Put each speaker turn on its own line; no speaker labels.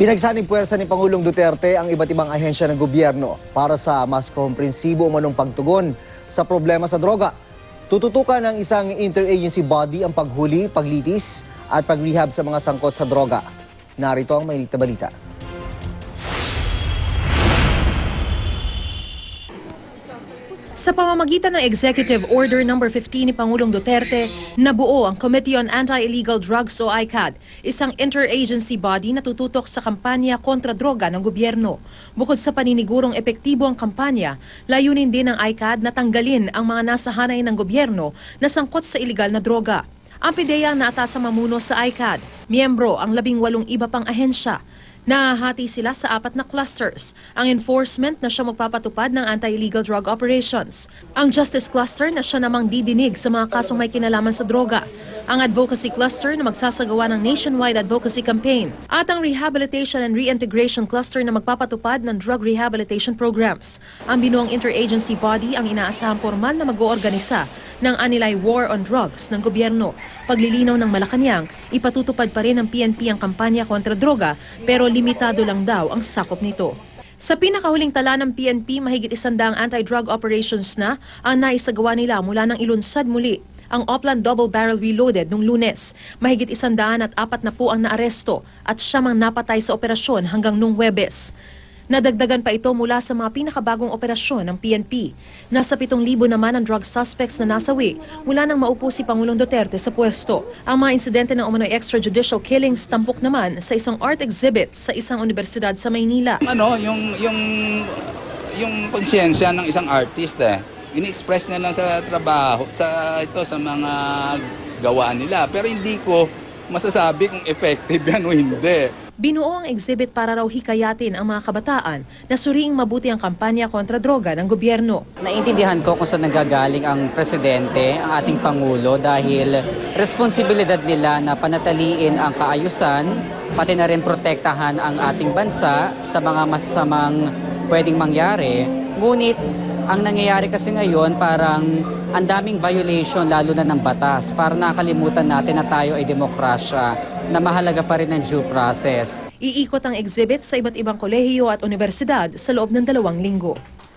Pinagsanib puwersa ni Pangulong Duterte ang iba't ibang ahensya ng gobyerno para sa mas komprehensibo umanong pagtugon sa problema sa droga. Tututukan ng isang interagency body ang paghuli, paglitis at pagrehab sa mga sangkot sa droga. Narito ang mainit na balita.
Sa pamamagitan ng Executive Order No. 15 ni Pangulong Duterte, nabuo ang Committee on Anti-Illegal Drugs o ICAD, isang interagency body na tututok sa kampanya kontra droga ng gobyerno. Bukod sa paninigurong epektibo ang kampanya, layunin din ng ICAD na tanggalin ang mga nasahanay ng gobyerno na sangkot sa iligal na droga. Ang PIDEA ang naatasa mamuno sa ICAD, miyembro ang 18 iba pang ahensya. Nahahati sila sa 4 na clusters. Ang enforcement na siya magpapatupad ng anti-illegal drug operations. Ang justice cluster na siya namang didinig sa mga kasong may kinalaman sa droga. Ang advocacy cluster na magsasagawa ng nationwide advocacy campaign. At ang rehabilitation and reintegration cluster na magpapatupad ng drug rehabilitation programs. Ang binuong interagency body ang inaasahang formal na mag-oorganisa ng anilay war on drugs ng gobyerno. Paglilinaw ng Malacanang, ipatutupad pa rin ng PNP ang kampanya kontra droga pero limitado lang daw ang sakop nito. Sa pinakahuling tala ng PNP, mahigit 100 anti-drug operations na ang naisagawa nila mula nang ilunsad muli ang Oplan Double Barrel Reloaded noong Lunes. Mahigit 104 na po ang naaresto at siyam ang napatay sa operasyon hanggang noong Huwebes. Nadagdagan pa ito mula sa mga pinakabagong operasyon ng PNP. Nasa 7,000 naman ang drug suspects na nasawi mula nang maupo si Pangulong Duterte sa pwesto. Ang mga insidente ng umano'y extrajudicial killings tampok naman sa isang art exhibit sa isang universidad sa Maynila.
Yung konsyensya ng isang artist ini-express na lang sa trabaho, sa mga gawa nila. Pero hindi ko masasabi kung effective yan o hindi.
Binuo ang exhibit para raw hikayatin ang mga kabataan na suriing mabuti ang kampanya kontra droga ng gobyerno.
Naiintindihan ko kung saan nanggagaling ang presidente, ang ating Pangulo, dahil responsibilidad nila na panataliin ang kaayusan, pati na rin protektahan ang ating bansa sa mga masasamang pwedeng mangyari. Ngunit ang nangyayari kasi ngayon parang ang daming violation lalo na ng batas. Para nakalimutan natin na tayo ay demokrasya, na mahalaga pa rin ang due process.
Iikot ang exhibit sa iba't ibang kolehiyo at universidad sa loob ng 2 linggo.